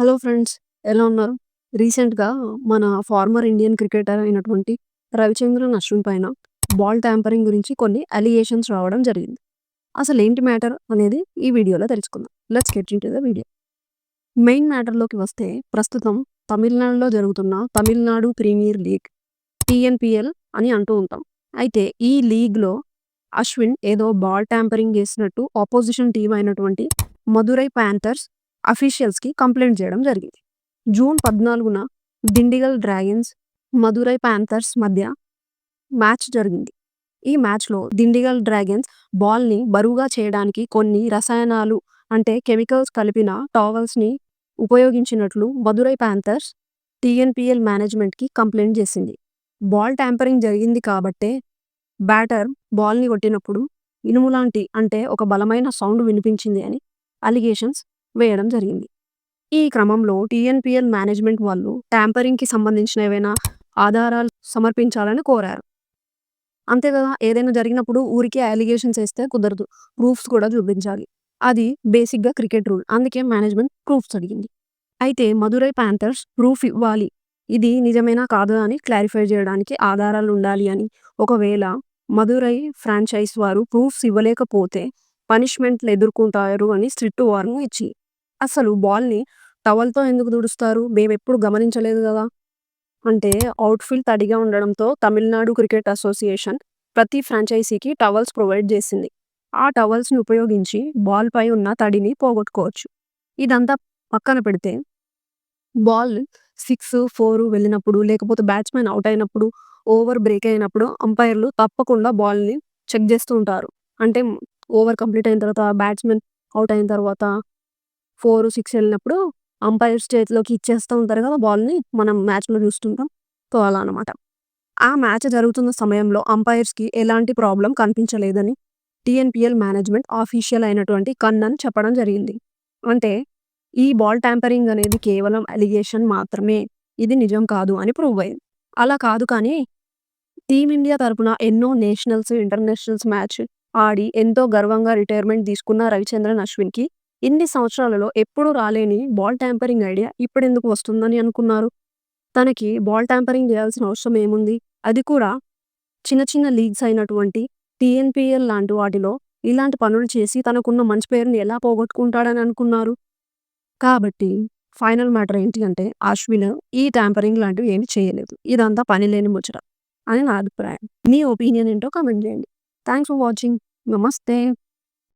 Hello friends, ఎలా ఉన్నారు? రీసెంట్‌గా మన ఫార్మర్ ఇండియన్ క్రికెటర్ అయినటువంటి 'రవిచంద్రన్ అశ్విన్' పైన బాల్ ట్యాంపరింగ్ గురించి కొన్ని అలిగేషన్స్ రావడం జరిగింది. అసలేంటి మ్యాటర్ అనేది ఈ వీడియోలో తెలుసుకుందాం. Let's get into the video. Main మ్యాటర్‌లోకి వస్తే ప్రస్తుతం తమిళనాడులో జరుగుతున్న తమిళనాడు ప్రీమియర్ లీగ్ టీఎన్‌పీఎల్ అని అంటూ ఉంటాం. అయితే ఈ లీగ్‌లో అశ్విన్ ఏదో బాల్ ట్యాంపరింగ్ చేసినట్టు అపోజిషన్ టీమ్ అయినటువంటి మదురై ప్యాంథర్స్ అఫీషియల్స్‌కి కంప్లెయింట్ చేయడం జరిగింది. జూన్ 14న దిండిగల్ డ్రాగన్స్, మదురై ప్యాంథర్స్ మధ్య మ్యాచ్ జరిగింది. ఈ మ్యాచ్‌లో దిండిగల్ డ్రాగన్స్ బాల్‌ని బరువుగా చేయడానికి కొన్ని రసాయనాలు అంటే కెమికల్స్ కలిపిన టవల్స్‌ని ఉపయోగించినట్లు మదురై ప్యాంథర్స్ టీఎన్‌పీఎల్ మేనేజ్మెంట్‌కి కంప్లెయింట్ చేసింది. బాల్ ట్యాంపరింగ్ జరిగింది కాబట్టే బ్యాటర్ బాల్‌ని కొట్టినప్పుడు ఇనుములాంటి అంటే ఒక బలమైన సౌండ్ వినిపించింది అని అలిగేషన్స్ వేయడం జరిగింది. ఈ క్రమంలో టీఎన్‌పీఎల్ మేనేజ్మెంట్ వాళ్ళు ట్యాంపరింగ్‌కి సంబంధించిన ఏవైనా ఆధారాలు సమర్పించాలని కోరారు. అంతే కదా! ఏదైనా జరిగినప్పుడు ఊరికే అలిగేషన్స్ ఏస్తే కుదరదు. ప్రూఫ్స్ కూడా చూపించాలి. అది బేసిక్‌గా క్రికెట్ రూల్. అందుకే మేనేజ్మెంట్ ప్రూఫ్స్ అడిగింది. అయితే మదురై ప్యాంథర్స్ ప్రూఫ్ ఇవ్వాలి. ఇది నిజమేనా కాదా అని క్లారిఫై చేయడానికి ఆధారాలు ఉండాలి అని, ఒకవేళ మదురై ఫ్రాంచైజ్ వారు ప్రూఫ్స్ ఇవ్వలేకపోతే పనిష్మెంట్లు ఎదుర్కొంటారు అని స్ట్రిక్ట్ వార్నింగ్ ఇచ్చింది. అసలు బాల్‌ని టవల్‌తో ఎందుకు తుడుస్తారు? మేమెప్పుడు గమనించలేదు గదా! అంటే అవుట్‌ఫీల్డ్ తడిగా ఉండడంతో తమిళనాడు క్రికెట్ అసోసియేషన్ ప్రతి ఫ్రాంచైజీకి టవల్స్ ప్రొవైడ్ చేసింది. ఆ టవల్స్‌ని ఉపయోగించి బాల్‌పై ఉన్న తడిని పోగొట్టుకోవచ్చు. ఇదంతా పక్కన పెడితే బాల్ 6, 4 వెళ్ళినప్పుడు, లేకపోతే బ్యాట్స్‌మెన్ ఔట్ అయినప్పుడు, ఓవర్ బ్రేక్ అయినప్పుడు అంపైర్‌లు తప్పకుండా బాల్‌ని చెక్ చేస్తూ ఉంటారు. అంటే ఓవర్ కంప్లీట్ అయిన తర్వాత బ్యాట్స్‌మెన్ ఔట్ అయిన తర్వాత 4, 6 వెళ్ళినప్పుడు అంపైర్స్ చేతిలోకి ఇచ్చేస్తూ ఉంటారు కదా బాల్‌ని. మనం మ్యాచ్‌లో చూస్తుంటాం. సో, అలా అనమాట. ఆ మ్యాచ్ జరుగుతున్న సమయంలో అంపైర్స్‌కి ఎలాంటి ప్రాబ్లమ్ కనిపించలేదని టీఎన్‌పీఎల్ మేనేజ్మెంట్ ఆఫీషియల్ అయినటువంటి కన్నన్ చెప్పడం జరిగింది. అంటే ఈ బాల్ ట్యాంపరింగ్ అనేది కేవలం అలిగేషన్ మాత్రమే. ఇది నిజం కాదు అని ప్రూవ్ అయింది. అలా కాదు కానీ టీమిండియా తరపున ఎన్నో నేషనల్స్, ఇంటర్నేషనల్స్ మ్యాచ్ ఆడి ఎంతో గర్వంగా రిటైర్మెంట్ తీసుకున్న రవిచంద్రన్ అశ్విన్‌కి ఇన్ని సంవత్సరాలలో ఎప్పుడూ రాలేని బాల్ ట్యాంపరింగ్ ఐడియా ఇప్పుడెందుకు వస్తుందని అనుకున్నారు? తనకి బాల్ ట్యాంపరింగ్ చేయాల్సిన అవసరం ఏముంది? అది కూడా చిన్న చిన్న లీగ్స్ అయినటువంటి టీఎన్‌పీఎల్ లాంటి వాటిలో ఇలాంటి పనులు చేసి తనకున్న మంచి పేరుని ఎలా పోగొట్టుకుంటాడని అనుకున్నారు? కాబట్టి ఫైనల్ మ్యాటర్ ఏంటి అంటే అశ్విన్ ఈ ట్యాంపరింగ్ లాంటివి ఏమి చేయలేదు. ఇదంతా పనిలేని ముచ్చట అని నా అభిప్రాయం. మీ ఒపీనియన్ ఏంటో కామెంట్ చేయండి. Thanks for watching. నమస్తే.